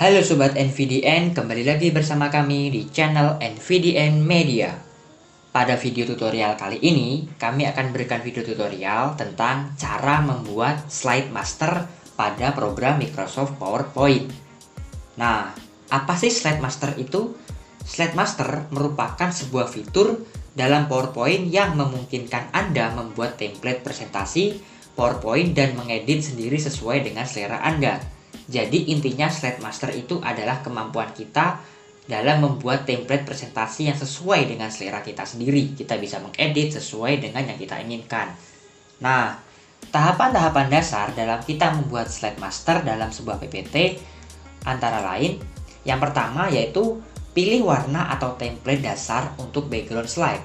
Halo Sobat NVDN, kembali lagi bersama kami di channel NVDN Media. Pada video tutorial kali ini, kami akan berikan video tutorial tentang cara membuat slide master pada program Microsoft PowerPoint. Nah, apa sih slide master itu? Slide master merupakan sebuah fitur dalam PowerPoint yang memungkinkan Anda membuat template presentasi PowerPoint dan mengedit sendiri sesuai dengan selera Anda. Jadi intinya slide master itu adalah kemampuan kita dalam membuat template presentasi yang sesuai dengan selera kita sendiri. Kita bisa mengedit sesuai dengan yang kita inginkan. Nah, tahapan-tahapan dasar dalam kita membuat slide master dalam sebuah PPT antara lain, yang pertama yaitu pilih warna atau template dasar untuk background slide.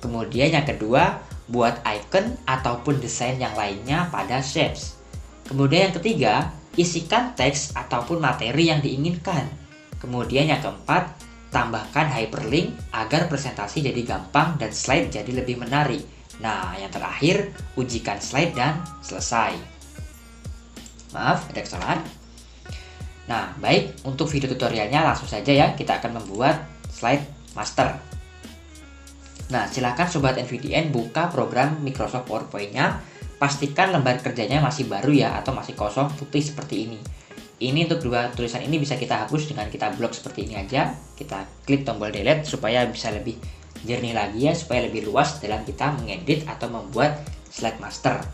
Kemudian yang kedua, buat icon ataupun desain yang lainnya pada shapes. Kemudian yang ketiga, isikan teks ataupun materi yang diinginkan. Kemudian yang keempat, tambahkan hyperlink agar presentasi jadi gampang dan slide jadi lebih menarik. Nah, yang terakhir, ujikan slide dan selesai. Maaf, ada kesalahan. Nah, baik, untuk video tutorialnya langsung saja ya, kita akan membuat slide master. Nah, silakan Sobat NVDN buka program Microsoft PowerPoint-nya. Pastikan lembar kerjanya masih baru ya, atau masih kosong putih seperti ini. Ini untuk dua tulisan ini bisa kita hapus dengan kita blok seperti ini aja. Kita klik tombol delete supaya bisa lebih jernih lagi ya, supaya lebih luas dalam kita mengedit atau membuat slide master.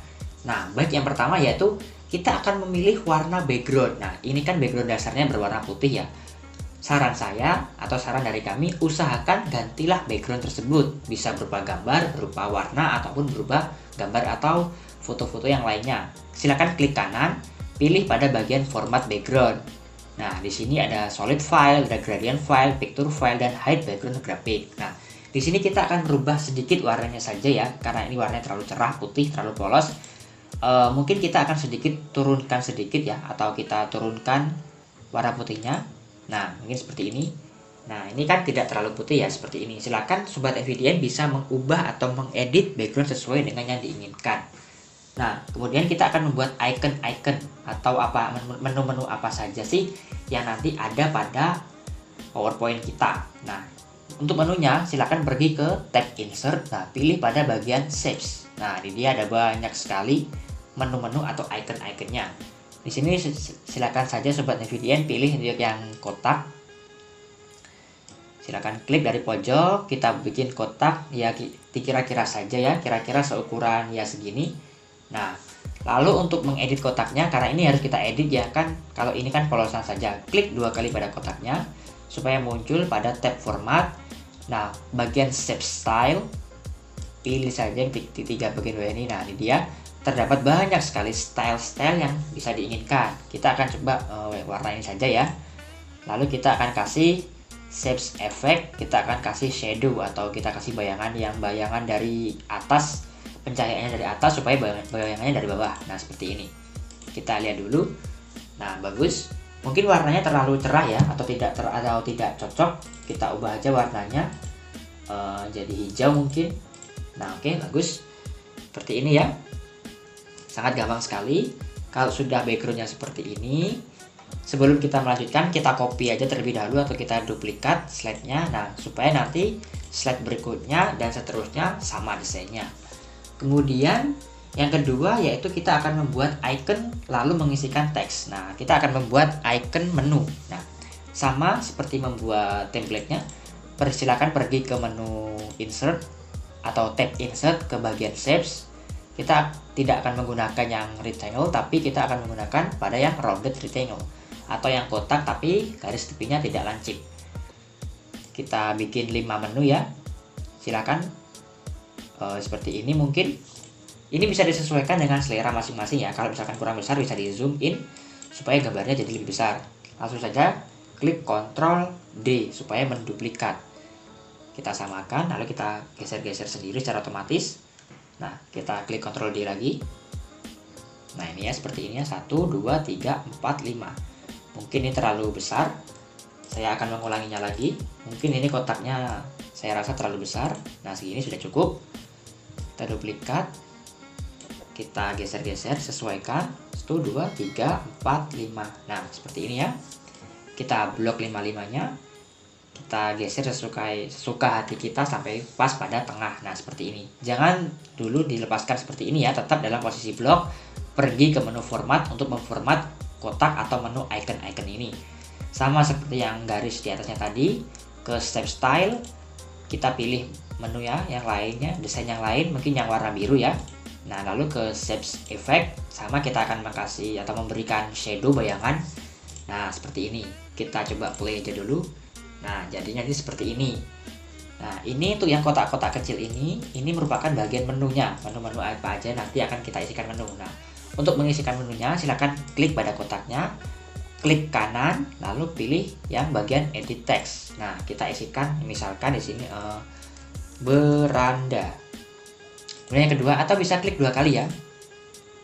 Nah, baik, yang pertama yaitu kita akan memilih warna background. Nah, ini kan background dasarnya berwarna putih ya. Saran saya atau saran dari kami, usahakan gantilah background tersebut. Bisa berupa gambar, berupa warna, ataupun berupa gambar atau foto-foto yang lainnya. Silakan klik kanan, pilih pada bagian format background. Nah, di sini ada solid file, ada gradient file, picture file, dan hide background graphic. Nah, di sini kita akan merubah sedikit warnanya saja ya, karena ini warnanya terlalu cerah, putih, terlalu polos. Mungkin kita akan turunkan sedikit ya, atau kita turunkan warna putihnya. Nah, mungkin seperti ini. Nah, ini kan tidak terlalu putih ya, seperti ini. Silakan Sobat NVDN bisa mengubah atau mengedit background sesuai dengan yang diinginkan. Nah, kemudian kita akan membuat icon-icon atau menu-menu apa saja sih yang nanti ada pada PowerPoint kita. Nah, untuk menunya silakan pergi ke tab Insert. Nah, pilih pada bagian Shapes. Nah, di dia ada banyak sekali menu-menu atau icon-iconnya. Di sini silakan saja Sobat NVDN pilih yang kotak. Silakan klik dari pojok, kita bikin kotak ya kira-kira saja ya, kira-kira seukuran ya segini. Nah, lalu untuk mengedit kotaknya, karena ini harus kita edit ya kan, kalau ini kan polosan saja, klik 2 kali pada kotaknya supaya muncul pada tab format. Nah, bagian shape style, pilih saja yang 3 bagian bawah ini. Nah, ini dia, terdapat banyak sekali style-style yang bisa diinginkan. Kita akan coba warna ini saja ya. Lalu kita akan kasih shapes effect, kita akan kasih shadow atau kita kasih bayangan dari atas, pencahayaannya dari atas supaya bayangannya dari bawah. Nah, seperti ini. Kita lihat dulu. Nah, bagus. Mungkin warnanya terlalu cerah ya, atau tidak cocok. Kita ubah aja warnanya jadi hijau mungkin. Nah, oke, bagus. Seperti ini ya. Sangat gampang sekali. Kalau sudah backgroundnya seperti ini, sebelum kita melanjutkan, kita copy aja terlebih dahulu atau kita duplikat slide-nya. Nah, supaya nanti slide berikutnya dan seterusnya sama desainnya. Kemudian yang kedua yaitu kita akan membuat icon lalu mengisikan teks. Nah, kita akan membuat icon menu. Nah, sama seperti membuat template-nya, persilakan pergi ke menu insert atau tab insert ke bagian shapes. Kita tidak akan menggunakan yang rectangle, tapi kita akan menggunakan pada yang rounded rectangle atau yang kotak tapi garis tepinya tidak lancip. Kita bikin 5 menu ya. Silakan. Seperti ini mungkin. Ini bisa disesuaikan dengan selera masing-masing ya. Kalau misalkan kurang besar bisa di zoom in supaya gambarnya jadi lebih besar. Langsung saja klik Ctrl D supaya menduplikat. Kita samakan lalu kita geser-geser sendiri secara otomatis. Nah, kita klik Ctrl D lagi. Nah, ini ya seperti ini ya. 1 2 3 4 5. Mungkin ini terlalu besar. Saya akan mengulanginya lagi. Mungkin ini kotaknya saya rasa terlalu besar. Nah, segini sudah cukup. Kita duplikat, kita geser-geser, sesuaikan 1 2 3 4 5. Nah, seperti ini ya. kita blok 55-nya, kita geser sesuka hati kita sampai pas pada tengah. Nah, seperti ini. Jangan dulu dilepaskan seperti ini ya, tetap dalam posisi blok, pergi ke menu format untuk memformat kotak atau menu icon-icon ini. Sama seperti yang garis di atasnya tadi, ke step style, kita pilih menu ya yang lainnya, desain yang lain, mungkin yang warna biru ya. Nah, lalu ke shapes effect, sama kita akan mengkasih atau memberikan shadow bayangan. Nah, seperti ini. Kita coba play aja dulu. Nah, jadinya ini seperti ini. Nah, ini untuk yang kotak-kotak kecil ini merupakan bagian menunya. Menu-menu apa aja nanti akan kita isikan menu. Nah, untuk mengisikan menunya, silakan klik pada kotaknya, klik kanan, lalu pilih yang bagian edit text. Nah, kita isikan, misalkan di sini beranda. Kemudian yang kedua, atau bisa klik 2 kali ya.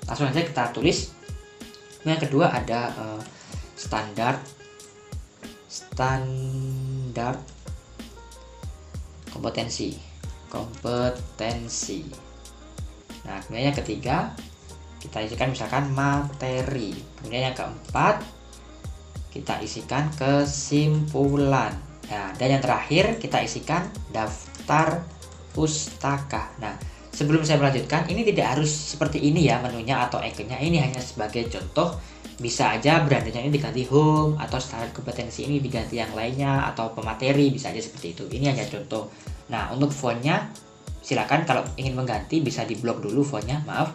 Langsung aja kita tulis. Kemudian yang kedua ada standar kompetensi. Nah, kemudian yang ketiga kita isikan misalkan materi. Kemudian yang keempat kita isikan kesimpulan. Nah, dan yang terakhir kita isikan daftar pustaka. Nah, sebelum saya melanjutkan, ini tidak harus seperti ini ya menunya atau ikonnya. Ini hanya sebagai contoh. Bisa aja brandnya ini diganti home, atau standar kompetensi ini diganti yang lainnya, atau pemateri, bisa aja seperti itu. Ini hanya contoh. Nah, untuk fontnya silakan kalau ingin mengganti bisa diblok dulu fontnya, maaf.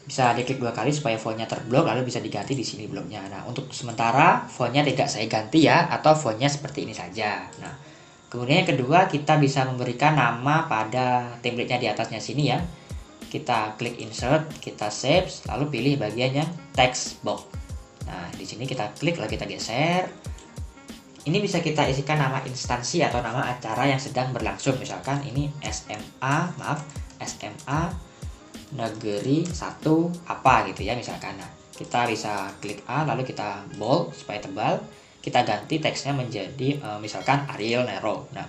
Bisa diklik 2 kali supaya fontnya terblok, lalu bisa diganti di sini bloknya. Nah, untuk sementara fontnya tidak saya ganti ya, atau fontnya seperti ini saja. Nah, kemudian yang kedua kita bisa memberikan nama pada template-nya di atasnya sini ya. Kita klik insert, kita save, lalu pilih bagian yang text box. Nah, di sini kita klik, lalu kita geser. Ini bisa kita isikan nama instansi atau nama acara yang sedang berlangsung. Misalkan ini SMA Negeri 1 apa gitu ya misalkan. Nah, kita bisa klik A, lalu kita bold supaya tebal. Kita ganti teksnya menjadi misalkan Arial Nero. Nah,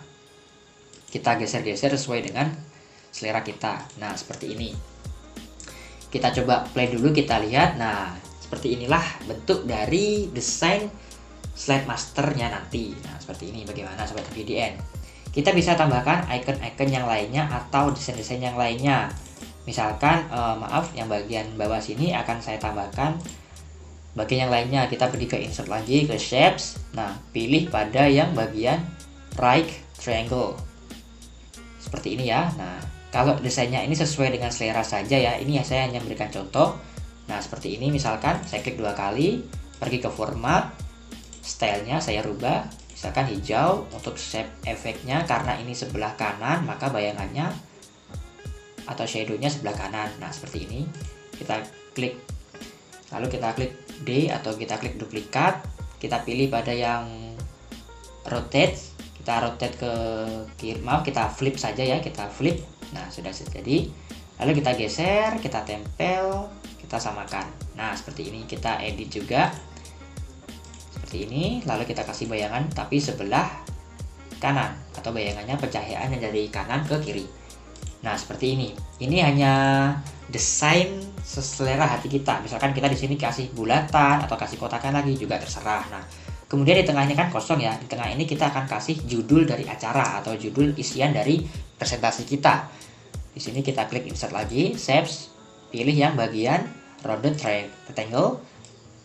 kita geser-geser sesuai dengan selera kita. Nah, seperti ini. Kita coba play dulu, kita lihat. Nah, seperti inilah bentuk dari desain slide masternya nanti. Nah, seperti ini. Bagaimana sobat VDN? Kita bisa tambahkan icon-icon yang lainnya atau desain-desain yang lainnya. Misalkan, maaf, yang bagian bawah sini akan saya tambahkan bagian yang lainnya. Kita pergi ke insert lagi, ke shapes. Nah, pilih pada yang bagian right triangle. Seperti ini ya. Nah, kalau desainnya ini sesuai dengan selera saja ya. Ini ya saya hanya memberikan contoh. Nah, seperti ini misalkan saya klik 2 kali, pergi ke format, stylenya saya rubah, misalkan hijau. Untuk shape efeknya karena ini sebelah kanan, maka bayangannya atau shadownya sebelah kanan. Nah, seperti ini. Kita klik, lalu kita klik D atau kita klik duplikat. Kita pilih pada yang rotate. Kita rotate ke kiri, maaf, kita flip saja ya, kita flip. Nah, sudah jadi. Lalu kita geser, kita tempel, kita samakan. Nah, seperti ini. Kita edit juga seperti ini. Lalu kita kasih bayangan tapi sebelah kanan, atau bayangannya pencahayaan yang dari kanan ke kiri. Nah, seperti ini. Ini hanya desain seselera hati kita. Misalkan kita di sini kasih bulatan atau kasih kotakan lagi juga terserah. Nah, kemudian di tengahnya kan kosong ya. Di tengah ini kita akan kasih judul dari acara atau judul isian dari presentasi kita. Di sini kita klik insert lagi, save, pilih yang bagian rounded rectangle,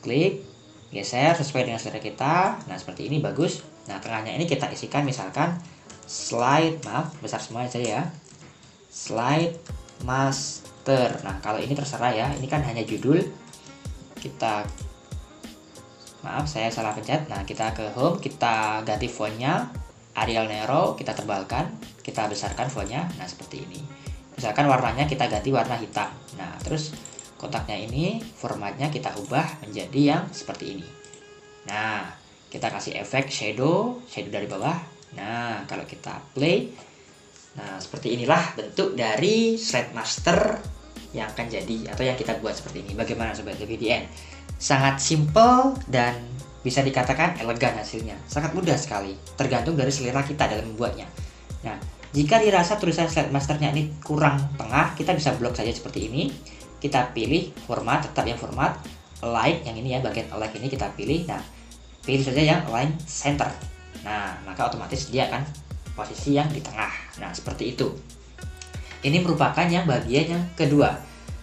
klik, geser sesuai dengan selera kita. Nah, seperti ini bagus. Nah, tengahnya ini kita isikan misalkan slide, maaf, besar semua aja ya. Slide master. Nah, kalau ini terserah ya. Ini kan hanya judul. Kita, maaf, saya salah pencet. Nah, kita ke home, kita ganti fontnya Arial Nero, kita tebalkan, kita besarkan fontnya. Nah, seperti ini. Misalkan warnanya kita ganti warna hitam. Nah, terus kotaknya ini formatnya kita ubah menjadi yang seperti ini. Nah, kita kasih efek shadow dari bawah. Nah, kalau kita play, nah seperti inilah bentuk dari slide master yang akan jadi atau yang kita buat seperti ini. Bagaimana sobat VDN? Sangat simple dan bisa dikatakan elegan hasilnya. Sangat mudah sekali, tergantung dari selera kita dalam membuatnya. Nah, jika dirasa tulisan slide masternya ini kurang tengah, kita bisa blok saja seperti ini. Kita pilih format, tetap yang format, align, yang ini ya, bagian align ini kita pilih. Nah, pilih saja yang align center. Nah, maka otomatis dia akan posisi yang di tengah. Nah, seperti itu. Ini merupakan yang bagian yang kedua.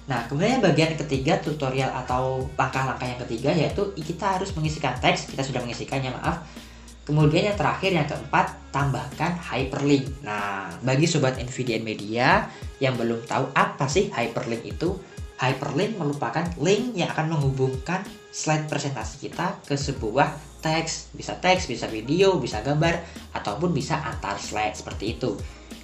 Nah, kemudian yang bagian ketiga, tutorial atau langkah-langkah yang ketiga, yaitu kita harus mengisikan teks. Kita sudah mengisikannya, maaf. Kemudian yang terakhir, yang keempat, tambahkan hyperlink. Nah, bagi sobat NVDN Media yang belum tahu apa sih hyperlink itu, hyperlink merupakan link yang akan menghubungkan slide presentasi kita ke sebuah teks, bisa video, bisa gambar, ataupun bisa antar slide seperti itu.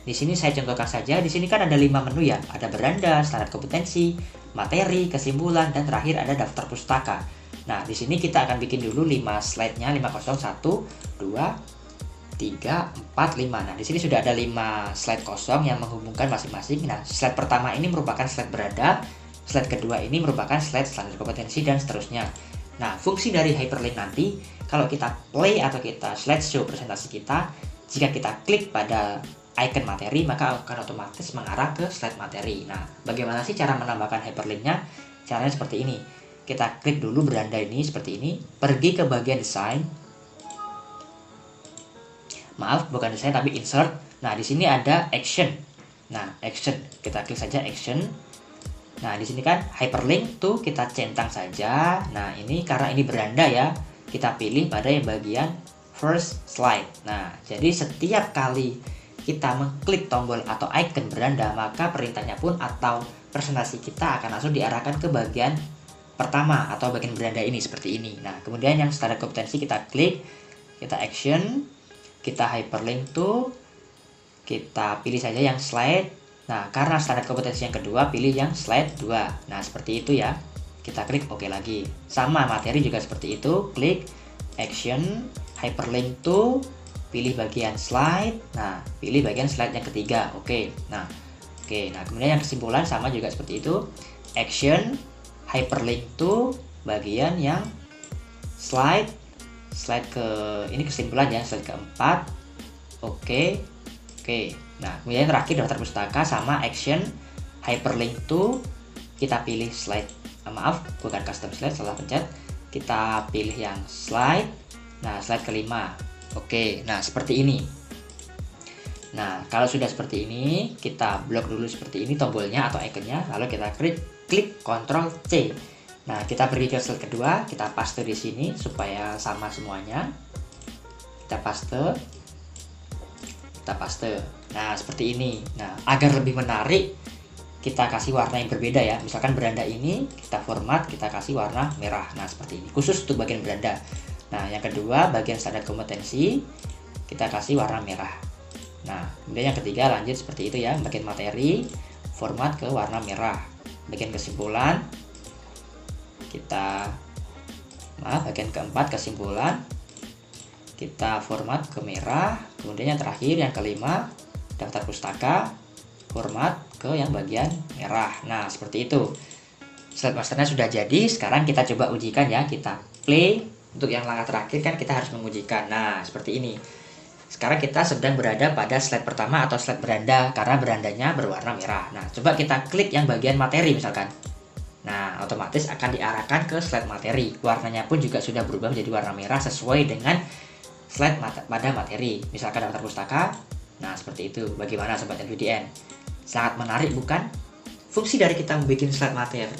Di sini saya contohkan saja. Di sini kan ada 5 menu ya, ada beranda, standar kompetensi, materi, kesimpulan, dan terakhir ada daftar pustaka. Nah, di sini kita akan bikin dulu 5 slide-nya, 501, 2, 3, 4, 5. Nah, di sini sudah ada 5 slide kosong yang menghubungkan masing-masing. Nah, slide pertama ini merupakan slide beranda, slide kedua ini merupakan slide standar kompetensi, dan seterusnya. Nah, fungsi dari hyperlink nanti, kalau kita play atau kita slideshow presentasi kita, jika kita klik pada icon materi, maka akan otomatis mengarah ke slide materi. Nah, bagaimana sih cara menambahkan hyperlinknya? Caranya seperti ini. Kita klik dulu beranda ini seperti ini, pergi ke bagian desain. Maaf, bukan desain tapi insert. Nah, di sini ada action. Nah, action. Kita klik saja action. Nah, di sini kan hyperlink tuh kita centang saja. Nah, ini karena ini beranda ya, kita pilih pada yang bagian first slide. Nah, jadi setiap kali kita mengklik tombol atau icon beranda, maka perintahnya pun atau presentasi kita akan langsung diarahkan ke bagian pertama atau bagian beranda ini seperti ini. Nah, kemudian yang standar kompetensi kita klik, kita action, kita hyperlink to, kita pilih saja yang slide. Nah, karena standar kompetensi yang kedua, pilih yang slide 2. Nah, seperti itu ya. Kita klik OK lagi. Sama materi juga seperti itu, klik action, hyperlink to, pilih bagian slide. Nah, pilih bagian slide yang ketiga. Oke. Nah, kemudian yang kesimpulan sama juga seperti itu. Action, hyperlink to bagian yang slide ke ini kesimpulan ya, slide keempat. Oke. Nah, kemudian terakhir daftar pustaka sama action, hyperlink to, kita pilih slide, maaf bukan custom slide, salah pencet. Kita pilih yang slide. Nah, slide kelima. Oke, nah seperti ini. Nah, kalau sudah seperti ini, kita blok dulu seperti ini tombolnya atau ikonnya, lalu kita klik Ctrl C. Nah, kita pergi ke slide kedua, kita paste di sini supaya sama semuanya. Kita paste. Nah, seperti ini. Nah, agar lebih menarik, kita kasih warna yang berbeda ya. Misalkan beranda ini kita format, kita kasih warna merah. Nah, seperti ini. Khusus untuk bagian beranda. Nah, yang kedua, bagian standar kompetensi, kita kasih warna merah. Nah, kemudian yang ketiga lanjut seperti itu ya. Bagian materi, format ke warna merah. Bagian kesimpulan, bagian keempat kesimpulan, kita format ke merah. Kemudian yang terakhir, yang kelima, daftar pustaka, format ke yang bagian merah. Nah, seperti itu. Slide masternya sudah jadi. Sekarang kita coba ujikan ya. Kita play. Untuk yang langkah terakhir kan kita harus mengujikan. Nah, seperti ini. Sekarang kita sedang berada pada slide pertama atau slide beranda, karena berandanya berwarna merah. Nah, coba kita klik yang bagian materi misalkan. Nah, otomatis akan diarahkan ke slide materi. Warnanya pun juga sudah berubah menjadi warna merah sesuai dengan slide pada materi. Misalkan daftar pustaka. Nah, seperti itu. Bagaimana sobat NVDN? Sangat menarik bukan? Fungsi dari kita membuat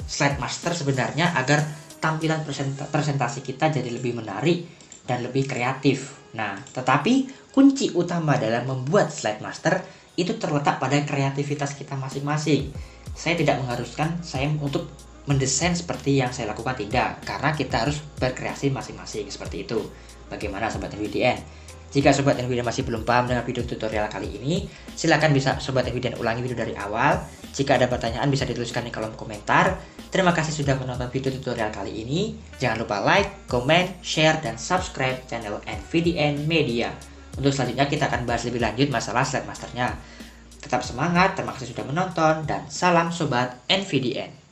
slide master sebenarnya agar tampilan presentasi kita jadi lebih menarik dan lebih kreatif. Nah, tetapi kunci utama dalam membuat slide master itu terletak pada kreativitas kita masing-masing. Saya tidak mengharuskan saya untuk mendesain seperti yang saya lakukan, tidak, karena kita harus berkreasi masing-masing seperti itu. Bagaimana sobat NVDN? Jika sobat NVDN masih belum paham dengan video tutorial kali ini, silakan bisa sobat NVDN ulangi video dari awal. Jika ada pertanyaan bisa dituliskan di kolom komentar. Terima kasih sudah menonton video tutorial kali ini. Jangan lupa like, comment, share, dan subscribe channel NVDN Media. Untuk selanjutnya kita akan bahas lebih lanjut masalah slide masternya. Tetap semangat, terima kasih sudah menonton, dan salam sobat NVDN.